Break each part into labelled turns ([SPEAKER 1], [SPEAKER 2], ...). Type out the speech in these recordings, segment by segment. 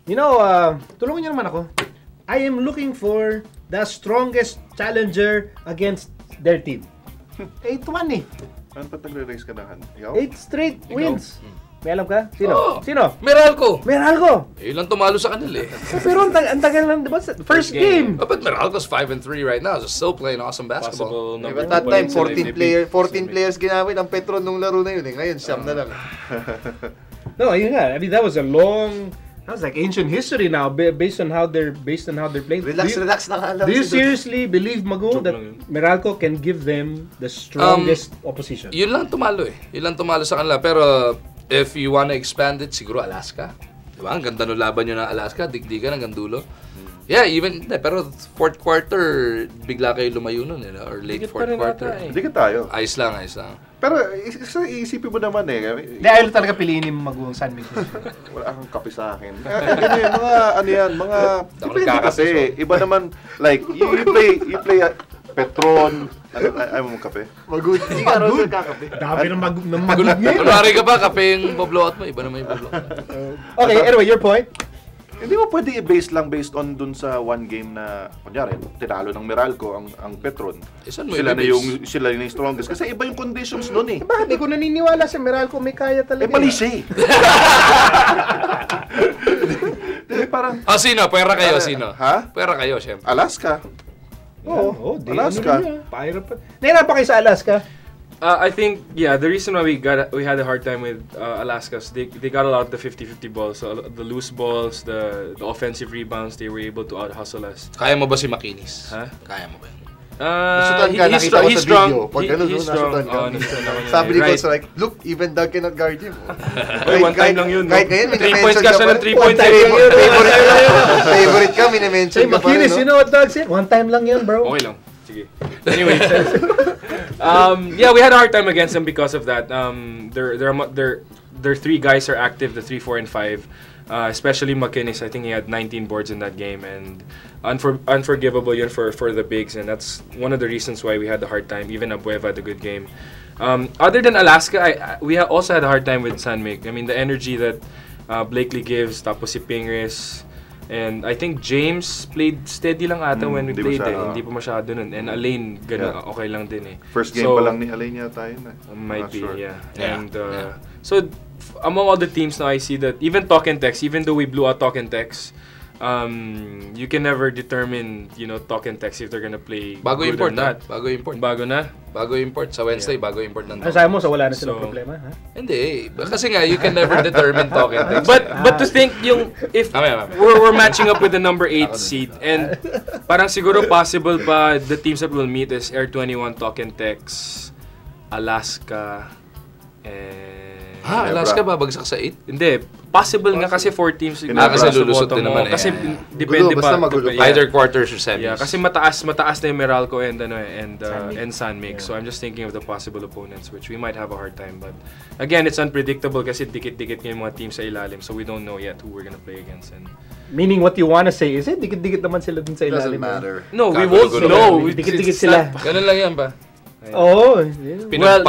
[SPEAKER 1] You know, tulungan niyo naman ako. I am looking for the strongest challenger against their team. 8-1 eh.
[SPEAKER 2] Ano pa nagre-race ka na?
[SPEAKER 1] 8 straight wins. May alam ka? Sino?
[SPEAKER 3] Oh,
[SPEAKER 1] Sino?
[SPEAKER 3] Meralco.
[SPEAKER 1] Meralco.
[SPEAKER 3] Ilang tumalo sa kanila eh.
[SPEAKER 1] Pero ang tagal lang, diba? First game.
[SPEAKER 3] Oh, but Meralco's 5-3 right now. They're still playing awesome basketball.
[SPEAKER 4] But that time, 14 players ginamit ang Petron nung laro na yun eh. Ngayon, siyam na lang.
[SPEAKER 1] No, ayun nga. I mean, that was a long... That was like ancient history now, based on how they're playing.
[SPEAKER 4] Relax na nga lang.
[SPEAKER 1] Do you seriously believe, Mago, that Meralco can give them the strongest opposition?
[SPEAKER 3] Yun lang tumalo eh. Yun lang tumalo sa kanila. Pero if you wanna expand it, siguro Alaska. Diba? Ang ganda nung laban nyo ng Alaska. Digdigan hanggang dulo. Yeah, pero fourth quarter, bigla kayo lumayo nun eh. Or late fourth quarter.
[SPEAKER 2] Hindi ka tayo.
[SPEAKER 3] Ayos lang.
[SPEAKER 2] Pero isipin mo naman eh.
[SPEAKER 1] Hindi, ayaw talaga piliin ni Maguang San Miguel.
[SPEAKER 2] Wala kang kape sa akin. Mga depende kasi. Iba naman, like, you play Petron. Ayaw mo kape?
[SPEAKER 4] Magud. Hindi ka rin kakape.
[SPEAKER 1] Dami ng magud ngayon.
[SPEAKER 3] Kunwari ka ba, kape yung blowout mo. Iba naman yung blowout.
[SPEAKER 1] Okay, anyway, your point?
[SPEAKER 2] Hindi mo pwede i-base lang based on dun sa one game na, kunyari, tinalo ng Meralco ang Petron. Sila na yung strongest. Kasi iba yung conditions nun eh.
[SPEAKER 1] Bakit? Hindi ko naniniwala sa Meralco may kaya talaga.
[SPEAKER 2] Mali siya eh. Parang...
[SPEAKER 3] sino? Pwera kayo, sino?
[SPEAKER 2] Ha?
[SPEAKER 3] Pwera kayo, syempre.
[SPEAKER 2] Alaska.
[SPEAKER 1] Oo,
[SPEAKER 2] Alaska.
[SPEAKER 1] Nahirap pa kayo sa Alaska?
[SPEAKER 5] I think, the reason why we had a hard time with Alaska is they got a lot of the 50-50 balls, so the loose balls, the offensive rebounds, they were able to out-hustle us.
[SPEAKER 3] Kaya mo ba si Makinis?
[SPEAKER 5] Ha?
[SPEAKER 3] Kaya mo ba yun?
[SPEAKER 4] He's strong.
[SPEAKER 5] He's strong.
[SPEAKER 4] Sabi ni Coach, like, look, even Doug cannot guard him.
[SPEAKER 5] One time lang yun.
[SPEAKER 4] Kahit ngayon,
[SPEAKER 5] 3 points ka siya ng 3 points.
[SPEAKER 4] Favorite ka, minimension ka pa rin.
[SPEAKER 1] Makinis, you know what Doug said? One time lang yun, bro.
[SPEAKER 5] Okay lang. Sige. Anyway, we had a hard time against them because of that. Their 3 guys are active, the 3, 4, and 5. Especially McInnes, I think he had 19 boards in that game, and unforgivable yun for the bigs, and that's one of the reasons why we had a hard time. Even Abueva had a good game. Other than Alaska, we also had a hard time with San Mig. I mean, the energy that Blakely gives, tapos si Pingris, and I think James played steady lang ata when we played eh. Hindi pa masyado nun. And Alain, okay lang din eh.
[SPEAKER 2] First game pa lang ni Alain yata yun eh.
[SPEAKER 5] Might be, yeah. And so, among all the teams now, I see that even Talk and Text, even though we blew out Talk and Text, you can never determine, Talk and Text if they're gonna play
[SPEAKER 3] bago
[SPEAKER 5] good
[SPEAKER 3] import,
[SPEAKER 5] or not.
[SPEAKER 3] Bago import.
[SPEAKER 5] Bago
[SPEAKER 3] import sa Wednesday, bago import ng
[SPEAKER 1] Sabi mo, wala na silang problema, ha?
[SPEAKER 3] Hindi, kasi nga, you can never determine Talk and Text.
[SPEAKER 5] But to think, if we're matching up with the number 8 seed, and parang siguro possible pa the teams that will meet is Air 21, Talk and Text, Alaska, and...
[SPEAKER 3] Alaska babagsak sa 8?
[SPEAKER 5] Hindi. Possible nga kasi 4 teams.
[SPEAKER 3] Kasi lulusot din naman eh.
[SPEAKER 5] Kasi depende pa.
[SPEAKER 3] Either quarters or semis.
[SPEAKER 5] Yeah, kasi mataas na yung Meralco and San Mig. So I'm just thinking of the possible opponents, which we might have a hard time. But again, it's unpredictable kasi dikit-dikit yung mga teams sa ilalim. So we don't know yet who we're gonna play against. And
[SPEAKER 1] meaning what you wanna say is dikit-dikit naman sila dun sa ilalim.
[SPEAKER 4] Doesn't matter.
[SPEAKER 5] No, we won't know.
[SPEAKER 1] Dikit-dikit sila.
[SPEAKER 3] Ganun lang yan ba?
[SPEAKER 1] Oh,
[SPEAKER 5] well,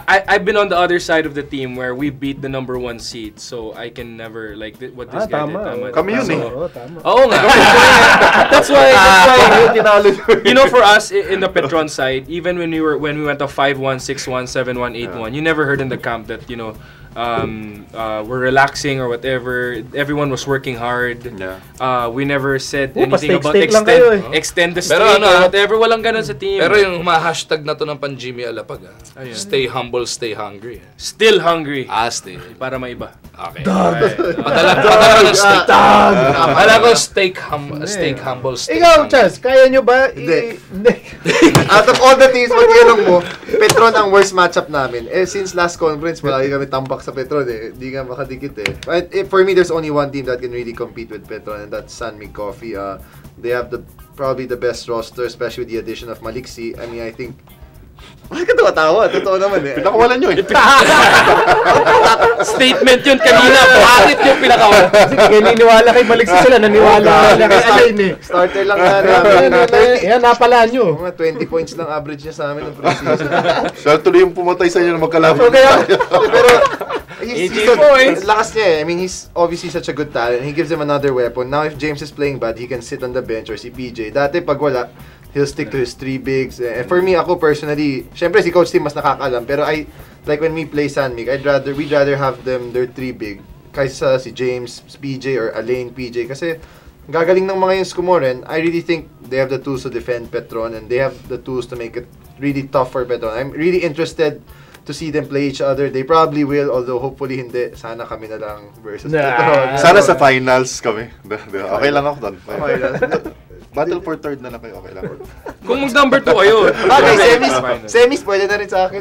[SPEAKER 5] I've been on the other side of the team where we beat the number 1 seed, so I can never what this guy did.
[SPEAKER 2] Kami yun eh.
[SPEAKER 5] Oo nga. That's why. For us in the Petron side, even when we went to 5-1, 6-1, 7-1, 8-1, you never heard in the camp that we're relaxing or whatever. Everyone was working hard. We never said anything about extend the streak or whatever. Walang ganun sa team.
[SPEAKER 3] Pero yung hashtag na to ng pan Jimmy Alapag, stay humble, stay hungry.
[SPEAKER 5] Still hungry.
[SPEAKER 3] Stay.
[SPEAKER 5] Para maiba.
[SPEAKER 3] Okay. Padala ng steak. Alam ko steak humble, steak
[SPEAKER 1] ikaw, Chas, kaya nyo ba?
[SPEAKER 4] Hindi. Out of all the teams, pag-ianong mo, Petron ang worst matchup namin. Since last conference, malaki kami tambak sa Petron eh. Hindi nga makadikit eh. But for me, there's only one team that can really compete with Petron, and that's San Mig Coffee. They have probably the best roster, especially with the addition of Maliksi. I mean, I think... Bakit ka tawa? Totoo naman eh.
[SPEAKER 2] Pinakawalan nyo eh.
[SPEAKER 5] Statement yun kanina. Bakit yung pinakawalan?
[SPEAKER 1] Kasi naniniwala kay Maliksi sila. Naniwala kay Alain eh.
[SPEAKER 4] Starter lang namin.
[SPEAKER 1] Yan, napala nyo.
[SPEAKER 4] Mga 20 points lang average niya sa amin ng preseason.
[SPEAKER 2] Siya tuloy yung pumatay sa inyo na magkalaban.
[SPEAKER 4] Pero, season,
[SPEAKER 5] points.
[SPEAKER 4] lakas niya eh. I mean, he's obviously such a good talent. He gives him another weapon. Now, if James is playing bad, he can sit on the bench or si PJ. Dati, pag wala, he'll stick to his 3 bigs. And for me, ako personally, syempre si Coach Tim mas nakakaalam. Pero like when we play San Mig, we'd rather have their 3 big kaysa si James, PJ, or Alain, PJ. Kasi, gagaling ng mga yung skumoren. I really think they have the tools to defend Petron and they have the tools to make it really tough for Petron. I'm really interested to see them play each other. They probably will, although hopefully hindi. Sana kami na lang versus Petron.
[SPEAKER 2] Sana sa finals kami. Okay lang ako doon. Battle for third na lang kayo, okay lang.
[SPEAKER 5] Kung mag-number 2 kayo.
[SPEAKER 4] Okay, semis pwede na rin sa akin.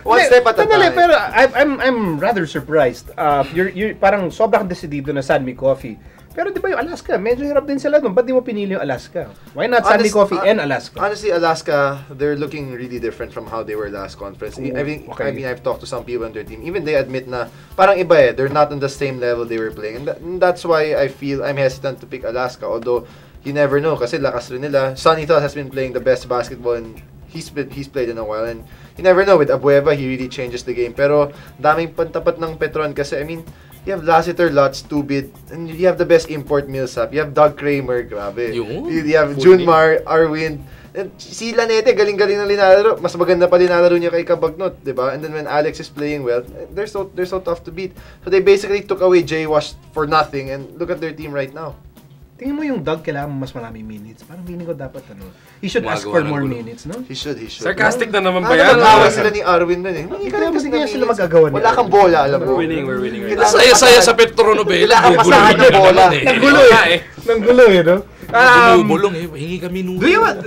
[SPEAKER 4] One step at a time.
[SPEAKER 1] Pero I'm rather surprised. You're parang sobrang decidido na San Mig Coffee. Pero di ba yung Alaska, medyo hirap din sila doon. Ba't di mo pinili yung Alaska? Why not San Mig Coffee and Alaska?
[SPEAKER 4] Honestly, Alaska, they're looking really different from how they were last conference. I mean, I've talked to some people on their team. Even they admit na parang iba eh. They're not on the same level they were playing. And that's why I feel I'm hesitant to pick Alaska. Although, you never know kasi lakas rin nila. Sonny Thought has been playing the best basketball and he's played in a while. And you never know, with Abueva, he really changes the game. Pero daming pantapat ng Petron kasi, I mean, you have Lassiter, Lutz, Tubid, and you have the best import Millsap. You have Doug Kramer, grabe. You have Junmar, Arwind. And si Lanete, galing-galing na linalaro. Mas maganda pa linalaro niya kay Kabagnot, di ba? And then when Alex is playing well, they're so tough to beat. So they basically took away J-Wash for nothing, and look at their team right now.
[SPEAKER 1] Tingin mo yung Doug kailangan mas maraming minutes. Parang feeling ko dapat he should ask for more minutes, no?
[SPEAKER 4] He should.
[SPEAKER 5] Sarcastic na naman ba yan?
[SPEAKER 4] Nag-awa sila ni Arwin nun eh. Hindi
[SPEAKER 1] kasi sila magagawa
[SPEAKER 4] wala kang bola, alam mo.
[SPEAKER 5] We're winning right now.
[SPEAKER 3] Saya-saya sa Petron Nobela.
[SPEAKER 4] Kailangan masahan yung bola.
[SPEAKER 1] Nanggulo eh, no?
[SPEAKER 3] Bulong eh. Hingi kami nulo.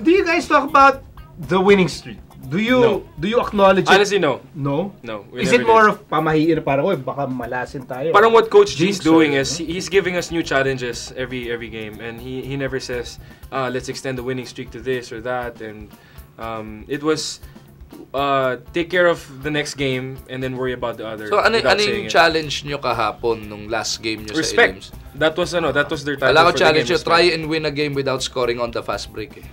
[SPEAKER 1] Do you guys talk about the winning streak? Do you acknowledge it?
[SPEAKER 5] Honestly, no.
[SPEAKER 1] No?
[SPEAKER 5] No.
[SPEAKER 1] Is it more of pamahiin parang, baka malasin tayo?
[SPEAKER 5] Parang what Coach G's doing is he's giving us new challenges every game, and he never says, let's extend the winning streak to this or that, and it was take care of the next game and then worry about the other.
[SPEAKER 3] So ano yung challenge nyo kahapon nung last game nyo sa Elims?
[SPEAKER 5] That was their title.
[SPEAKER 3] Wala ko challenge nyo, try and win a game without scoring on the fast break eh.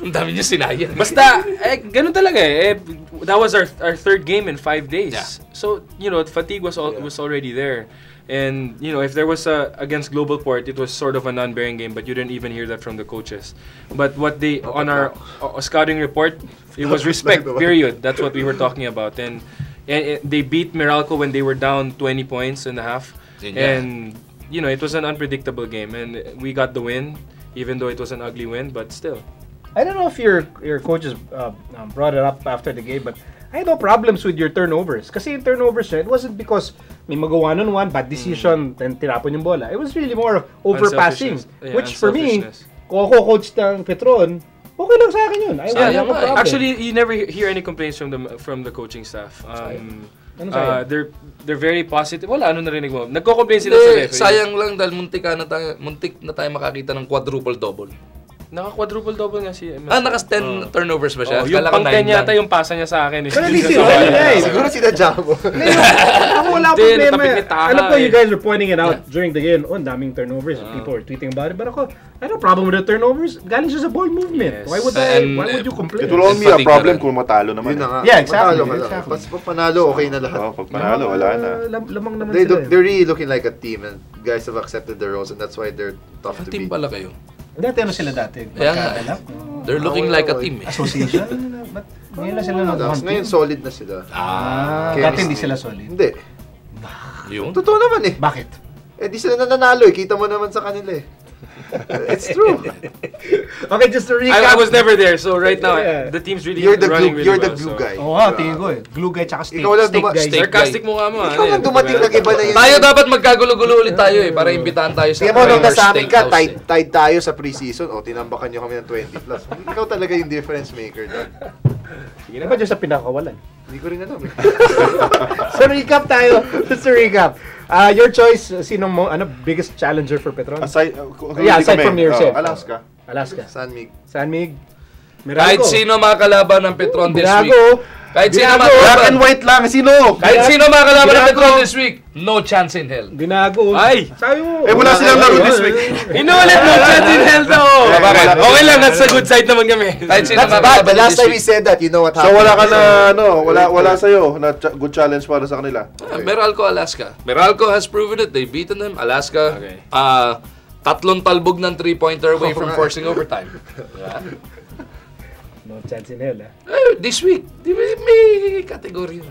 [SPEAKER 3] Ang dami nyo sinayang.
[SPEAKER 5] Basta, ganun talaga eh. That was our third game in 5 days. Yeah. So, fatigue was already there. And, if there was against Global Port, it was sort of a non-bearing game, but you didn't even hear that from the coaches. But what on our scouting report, it was respect, period. That's what we were talking about. And they beat Meralco when they were down 20 points in the half. And, it was an unpredictable game. And we got the win, even though it was an ugly win, but still.
[SPEAKER 1] I don't know if your coaches brought it up after the game, but I had no problems with your turnovers. Kasi yung turnovers it wasn't because may magawa nun one, bad decision, then tinapon yung bola. It was really more of overpassing. Which for me, kung ako coach ng Petron, okay lang sa akin yun. I won't have a problem.
[SPEAKER 5] Actually, you never hear any complaints from the coaching staff. They're very positive. Wala, ano narinig mo? Nagko-complain sila sa referee.
[SPEAKER 3] Sayang lang dahil muntik na tayo makakita ng quadruple-double.
[SPEAKER 5] Naka-quadruple-double nga si...
[SPEAKER 3] naka-10 turnovers ba siya?
[SPEAKER 5] Yung pang-10 yata yung pasa niya sa akin.
[SPEAKER 1] Pero hindi siguro
[SPEAKER 4] sinadya mo.
[SPEAKER 1] Ako wala problema. Alam ko you guys were pointing it out during the game. Ang daming turnovers. People were tweeting about it. But ako, I have no problem with the turnovers. Galing siya sa ball movement. Why would you complain?
[SPEAKER 2] It will only be a problem kung matalo naman.
[SPEAKER 1] Yeah, exactly.
[SPEAKER 4] Pag panalo, okay na lahat.
[SPEAKER 2] Pag panalo, wala na.
[SPEAKER 1] Lamang naman sila.
[SPEAKER 4] They're really looking like a team and guys have accepted their roles and that's why they're tough to beat.
[SPEAKER 3] Team pala kayo.
[SPEAKER 1] Dati ano sila dati?
[SPEAKER 3] They're looking like a team eh.
[SPEAKER 1] Association? Ngayon na sila
[SPEAKER 4] ngayon solid na sila.
[SPEAKER 1] Dati hindi sila solid.
[SPEAKER 4] Hindi.
[SPEAKER 3] Yun?
[SPEAKER 4] Totoo naman eh.
[SPEAKER 1] Bakit?
[SPEAKER 4] Di sila nananalo eh. Kita mo naman sa kanila eh. It's true.
[SPEAKER 1] Okay, just to recap.
[SPEAKER 5] I was never there, so right now the team's really running really well.
[SPEAKER 4] You're the glue guy.
[SPEAKER 1] Tingin ko eh. Glue guy tsaka steak guy.
[SPEAKER 5] Sarcastic mo nga mo.
[SPEAKER 4] Ikaw lang dumating ng iba na yun.
[SPEAKER 3] Tayo dapat magkagulo-gulo ulit tayo eh, para imbitahan tayo sa
[SPEAKER 4] Premier Steakhouse. Tied tayo sa preseason, tinambakan nyo kami ng 20 plus. Ikaw talaga yung difference maker doon.
[SPEAKER 1] Sige na ba dyan sa pinakawalan?
[SPEAKER 4] Hindi ko rin alam eh.
[SPEAKER 1] So recap tayo. Just to recap. Your choice, sinong biggest challenger for Petron?
[SPEAKER 2] Aside
[SPEAKER 1] from yourself.
[SPEAKER 2] Alaska.
[SPEAKER 1] Alaska.
[SPEAKER 4] San Mig.
[SPEAKER 1] San Mig.
[SPEAKER 3] Kahit sino makakalaban ng Petron this week. Kahit sino
[SPEAKER 2] Black and white lang. Sino?
[SPEAKER 3] Kahit sino makakalaban ng Petron this week, no chance in hell.
[SPEAKER 1] Ginago.
[SPEAKER 5] Ay!
[SPEAKER 1] Sabi mo.
[SPEAKER 2] Wala silang laro this week.
[SPEAKER 5] Inulit no chance in hell daw!
[SPEAKER 3] Bakit?
[SPEAKER 5] Okay lang, nasa good side naman kami.
[SPEAKER 3] Kahit sino
[SPEAKER 4] That's bad.
[SPEAKER 3] makakalaban
[SPEAKER 4] The last
[SPEAKER 3] this
[SPEAKER 4] time we
[SPEAKER 3] week.
[SPEAKER 4] said that, you know what
[SPEAKER 2] So
[SPEAKER 4] happened.
[SPEAKER 2] wala ka na, wala sa'yo na good challenge para sa kanila.
[SPEAKER 3] Meralco, Alaska. Meralco has proven it. They've beaten them. Alaska,
[SPEAKER 5] Okay.
[SPEAKER 3] tatlong talbog ng 3-pointer away from forcing overtime. Diba?
[SPEAKER 1] No chance in hell,
[SPEAKER 3] This week, may category yun.